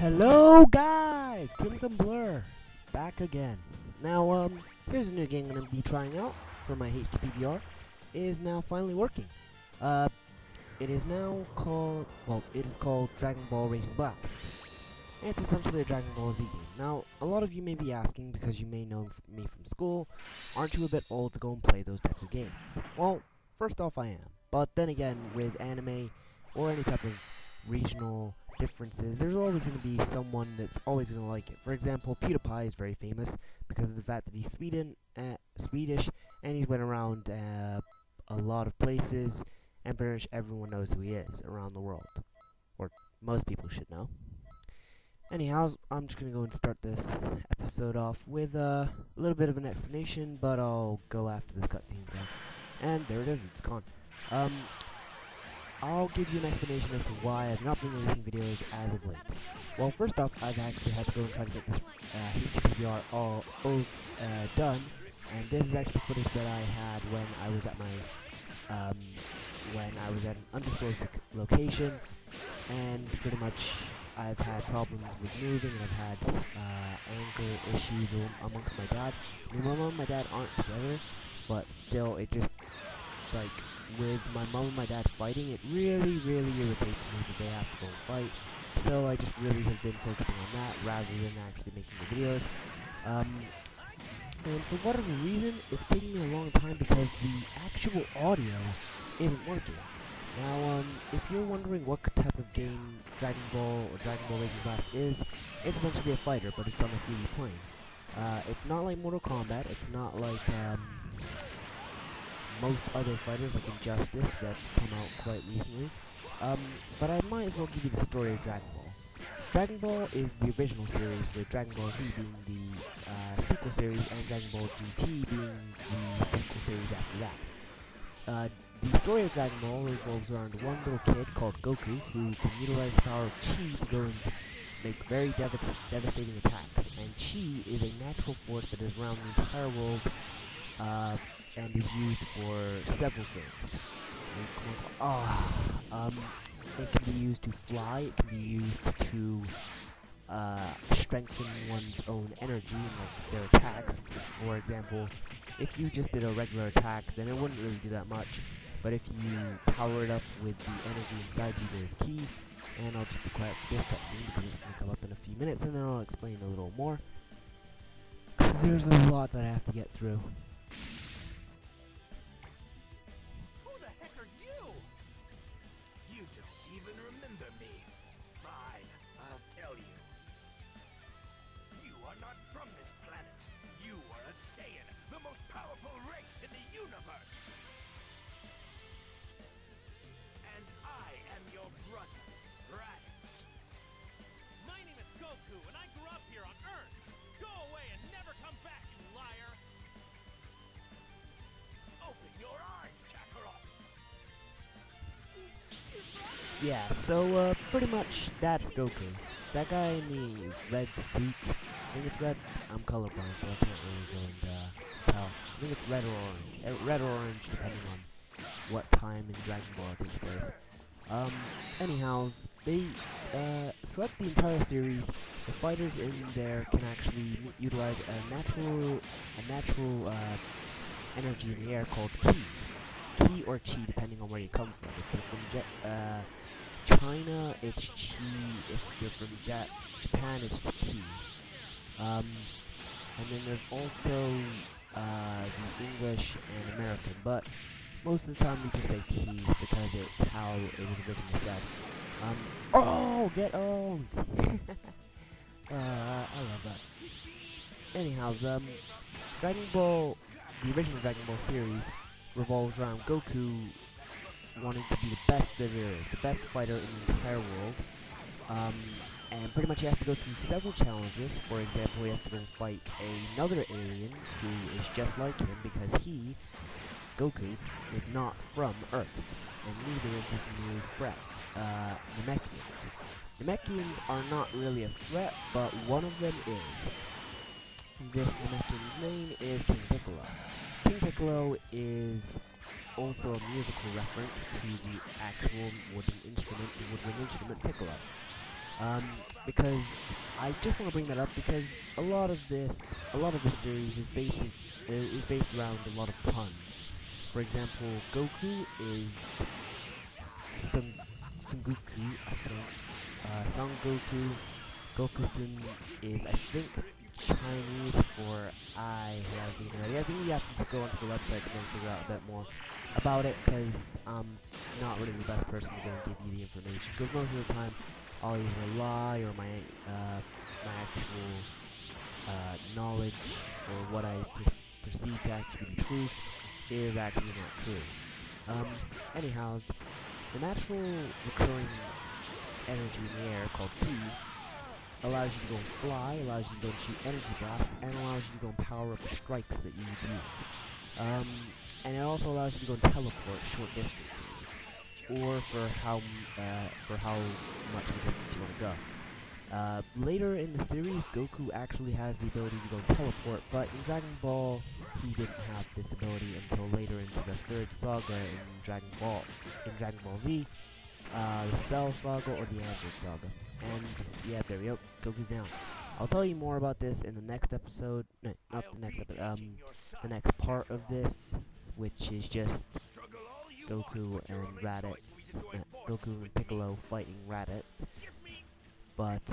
Hello guys, Crimson Blur, back again. Now, here's a new game I'm going to be trying out for my HTPVR. It is now finally working. It is now called, it is called DragonBall Raging Blast. And it's essentially a Dragon Ball Z game. Now, a lot of you may be asking, because you may know me from school, aren't you a bit old to go and play those types of games? Well, first off I am, but then again, with anime, or any type of regional differences, there's always going to be someone that's always going to like it. For example, PewDiePie is very famous because of the fact that he's Swedish, and he's went around a lot of places, and pretty much everyone knows who he is around the world. Or most people should know. Anyhow, I'm just going to go and start this episode off with a little bit of an explanation, but I'll go after this cutscene's gone. And there it is, it's gone. I'll give you an explanation as to why I've not been releasing videos as of late. Well, first off, I've actually had to go and try to get this HTPVR all done, and this is actually footage that I had when I was at my when I was at an undisclosed location, and pretty much I've had problems with moving, and I've had anger issues amongst my dad. I mean, my mom and my dad aren't together, but still, it just, like, with my mom and my dad fighting, it really irritates me that they have to go and fight. So I just really have been focusing on that rather than actually making the videos. And for whatever reason, it's taking me a long time because the actual audio isn't working. Now, if you're wondering what type of game Dragon Ball or Dragon Ball Raging Blast is, it's essentially a fighter, but it's on a 3D plane. It's not like Mortal Kombat, it's not like most other fighters like Injustice that's come out quite recently, but I might as well give you the story of Dragon Ball. Dragon Ball is the original series, with Dragon Ball Z being the sequel series, and Dragon Ball GT being the sequel series after that. The story of Dragon Ball revolves around one little kid called Goku who can utilize the power of Chi to go and make very devastating attacks, and Chi is a natural force that is around the entire world, and is used for several things. It can be used to fly, it can be used to strengthen one's own energy and like their attacks. For example, if you just did a regular attack, then it wouldn't really do that much. But if you power it up with the energy inside you, there's ki. And I'll just be quiet for this cutscene because it's going to come up in a few minutes, and then I'll explain a little more, because there's a lot that I have to get through. Who the heck are you? You don't even remember me. Fine, I'll tell you. You are not from this planet. You are a Saiyan, the most powerful race in the universe. And I am your brother, Raditz. My name is Goku, and I grew up here on Earth. Go away and never come back, you liar! Open your eyes, Kakarot. Yeah, so pretty much that's Goku. That guy in the red suit, I think it's red. I'm colorblind, so I can't really go and tell. I think it's red or orange. Red or orange, depending on what time in Dragon Ball it takes place. Anyhows, they throughout the entire series, the fighters in there can actually utilize a natural energy in the air called ki or chi, depending on where you come from. If you're from China, it's chi. If you're from Japan, it's ki. And then there's also the English and American, but most of the time we just say ki because it's how it was originally said. Oh, get owned! I love that. Anyhow, Dragon Ball, the original Dragon Ball series, revolves around Goku wanting to be the best that there is, the best fighter in the entire world. And pretty much he has to go through several challenges. For example, he has to go and fight another alien who is just like him, because he, Goku, is not from Earth, and neither is this new threat, Namekians. Namekians are not really a threat, but one of them is. This Namekian's name is King Piccolo. King Piccolo is also a musical reference to the actual wooden instrument, the woodwind instrument Piccolo. Because I just want to bring that up because a lot of this series is based around a lot of puns. For example, Goku is Sengoku, I think. Son Goku, Gokusun is, I think, Chinese for I think you have to just go onto the website and then figure out a bit more about it, because I'm not really the best person to go and give you the information, because most of the time I'll either lie or my actual knowledge or what I perceive to actually be truth is actually not true. Anyhows, the natural recurring energy in the air called ki allows you to go and fly, allows you to go and shoot energy blasts, and allows you to go and power up strikes that you would use. And it also allows you to go and teleport short distances, or for how much of a distance you want to go. Later in the series, Goku actually has the ability to go and teleport, but in Dragon Ball, he didn't have this ability until later into the third saga in Dragon Ball Z, the Cell Saga or the Android Saga. And yeah, there we go. Goku's down. I'll tell you more about this in the next episode. No, not the next episode. The next part of this, which is just Goku and Raditz, Goku and Piccolo fighting Raditz. But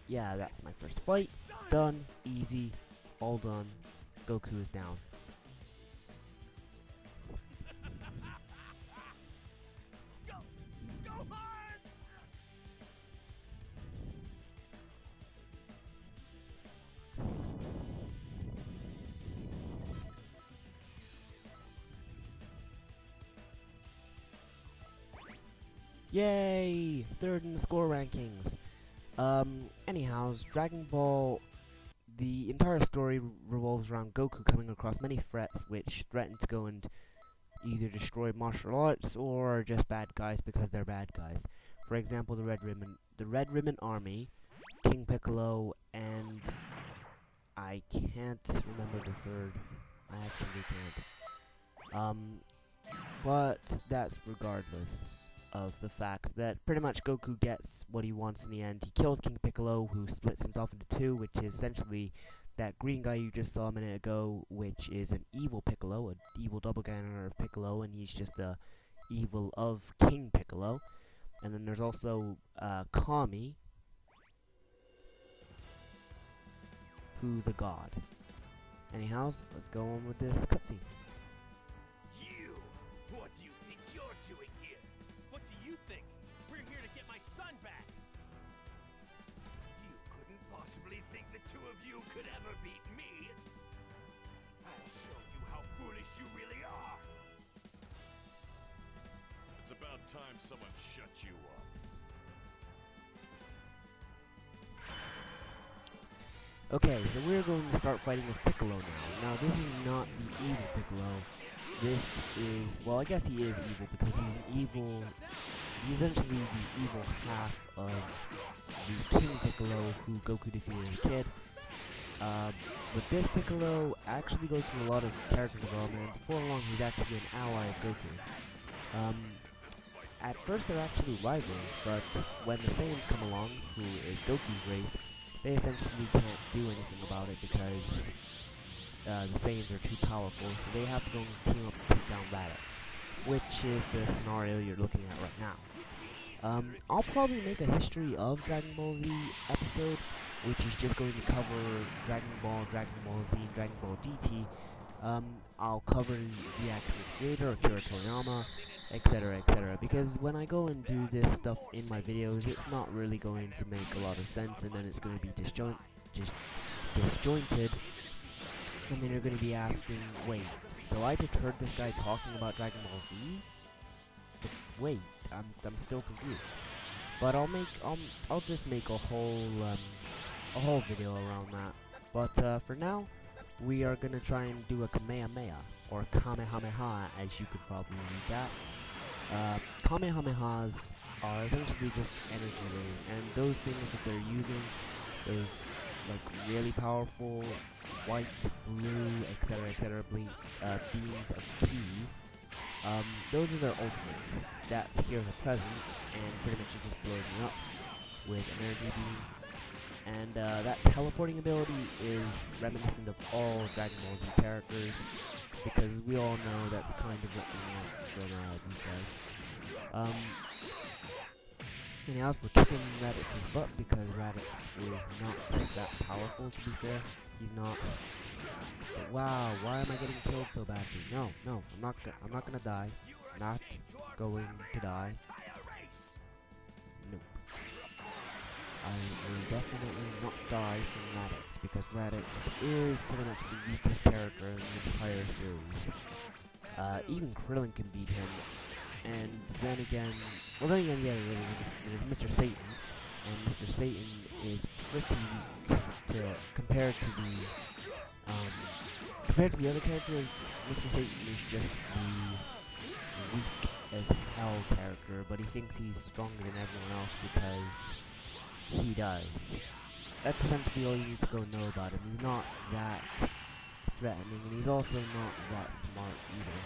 yeah, that's my first fight. Done, easy, all done. Goku is down. Yay! Third in the score rankings. Anyhows, Dragon Ball, the entire story revolves around Goku coming across many threats which threaten to go and either destroy martial arts or just bad guys because they're bad guys. For example, the Red Ribbon Army, King Piccolo, and I can't remember the third. I actually can't. But that's regardless of the fact that pretty much Goku gets what he wants in the end. He kills King Piccolo, who splits himself into two, which is essentially that green guy you just saw a minute ago, which is an evil Piccolo, an evil doppelganger of Piccolo, and he's just the evil of King Piccolo. And then there's also Kami, who's a god. Anyhows, let's go on with this cutscene. You! What do you think you're doing here? What do you think? We're here to get my son back! You couldn't possibly think the two of you could ever beat me. I'll show you how foolish you really are. It's about time someone shut you up. Okay, so we're going to start fighting as Piccolo now. Now, this is not the evil Piccolo. This is, well, I guess he is evil because he's an evil, he's essentially the evil half of the King Piccolo who Goku defeated as a kid. But this Piccolo actually goes through a lot of character development, and before long he's actually an ally of Goku. At first they're actually rivals, but when the Saiyans come along, who is Goku's race, they essentially can't do anything about it because the Saiyans are too powerful, so they have to go and team up to take down Raditz, which is the scenario you're looking at right now. I'll probably make a History of Dragon Ball Z episode, which is just going to cover Dragon Ball Z, and Dragon Ball GT. I'll cover the actual creator, Akira Toriyama, etc., etc. Because when I go and do this stuff in my videos, it's not really going to make a lot of sense, and then it's going to be disjointed, and then you're going to be asking, wait, so I just heard this guy talking about Dragon Ball Z? But wait, I'm still confused. But I'll just make a whole video around that. But for now, we are gonna try and do a Kamehameha, or Kamehameha, as you could probably read that. Kamehamehas are essentially just energy rays, and those things that they're using, those like really powerful white, blue, etc., beams of ki, those are their ultimates. That's here as a present, and pretty much it just blows me up. with an energy beam. And that teleporting ability is reminiscent of all Dragon Ball Z characters, because we all know that's kind of what we want from these guys. Anyhow, we're kicking Raditz' butt because Raditz is not that powerful, to be fair. He's not. But wow, why am I getting killed so badly? No, I'm not gonna die. Not going to die. Nope. I will definitely not die from Raditz, because Raditz is pretty much the weakest character in the entire series. Even Krillin can beat him. And then again, yeah, there's Mr. Satan, and Mr. Satan is pretty weak compared to the other characters. Mr. Satan is just the weak as hell character, but he thinks he's stronger than everyone else because he does. That's essentially all you need to go know about him. He's not that threatening, and he's also not that smart either,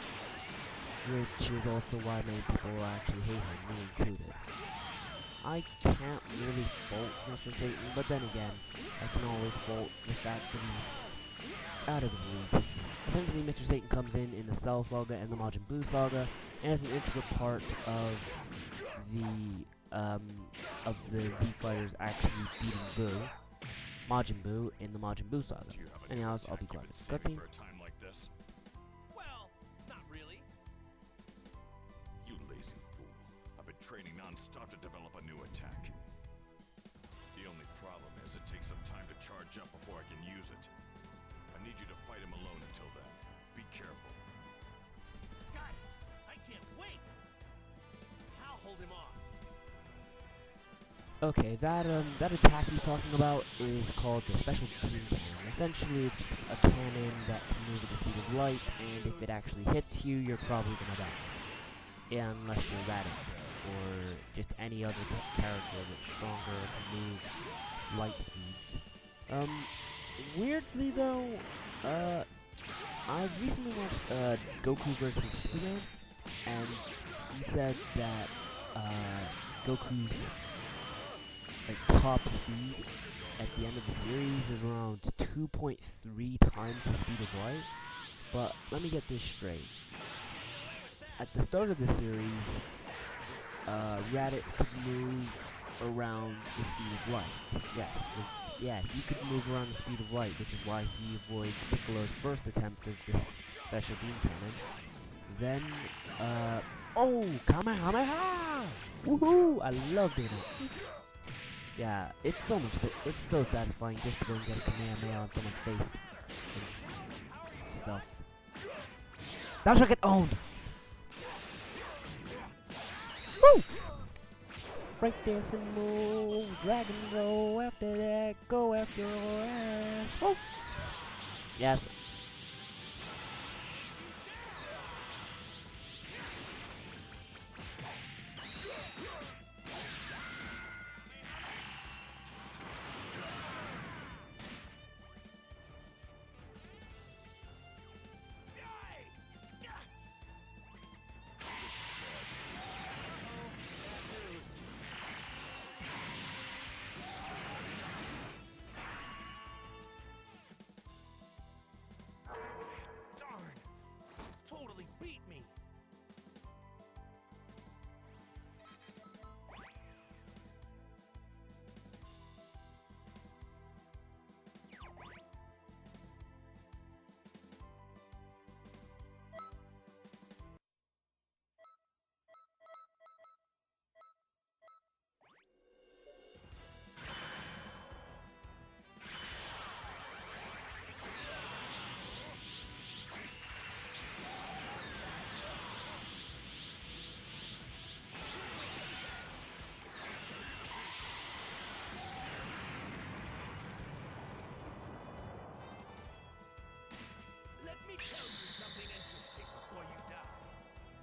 which is also why many people actually hate him, me included. I can't really fault Mr. Satan, but then again, I can always fault the fact that he's out of his league. Essentially, Mr. Satan comes in the Cell Saga and the Majin Buu Saga, and is an integral part of the Z Fighters actually beating Majin Buu in the Majin Buu Saga. Anyhow, I'll be quiet. Cutscene. Well, not really. You lazy fool. I've been training non-stop to develop a new attack. The only problem is it takes some time to charge up before I can use it. I need you to fight him alone until then. Be careful. Got it. I can't wait. I'll hold him off. Okay, that attack he's talking about is called the Special Beam Cannon. Essentially, it's a cannon that can move at the speed of light, and if it actually hits you, you're probably gonna die. Yeah, unless you're Raditz, or just any other character that's stronger and can move light speeds. Weirdly though, I've recently watched Goku vs. Superman, and he said that Goku's top speed at the end of the series is around 2.3 times the speed of light. But let me get this straight. At the start of the series, Raditz could move around the speed of light. Yes, he could move around the speed of light, which is why he avoids Piccolo's first attempt of this special beam cannon. Then, oh, Kamehameha! Woohoo! I love doing it. Yeah, it's so satisfying just to go and get a Kamehameha on someone's face and stuff. Now she'll get owned! Woo! Break this and move, dragon roll after that, go after your ass. Woo! Yes. Totally beat me. Let me tell you something interesting before you die.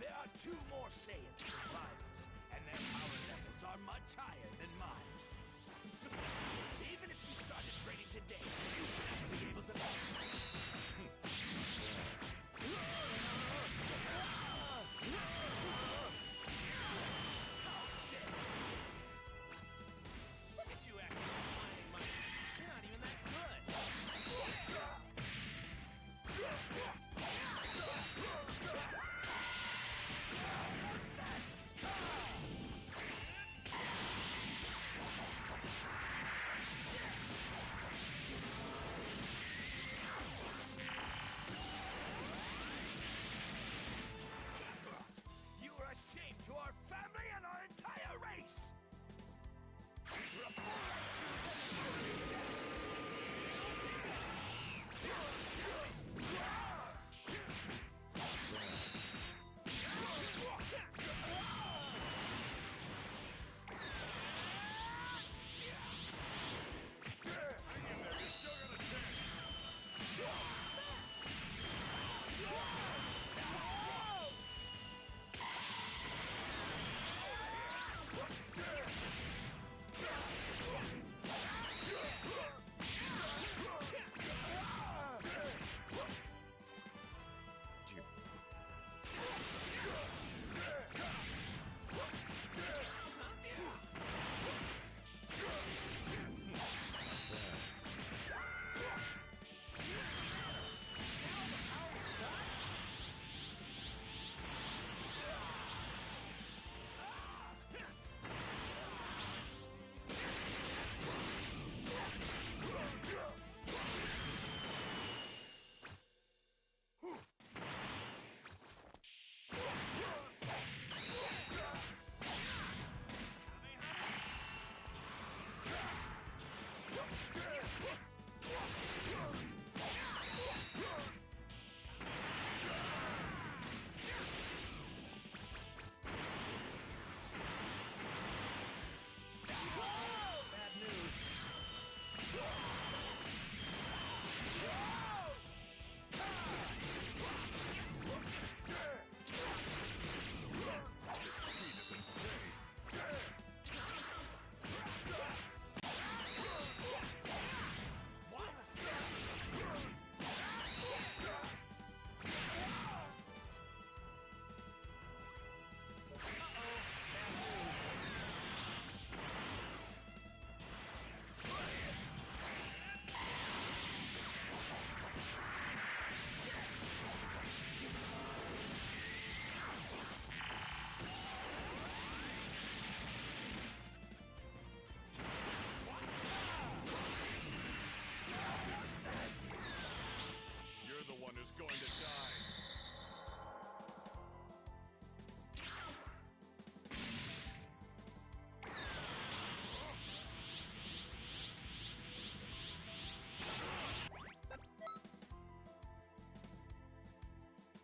There are 2 more Saiyan survivors, and their power levels are much higher than mine. Even if you started training today, you would never be able to beat me. How dare you!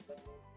Bye.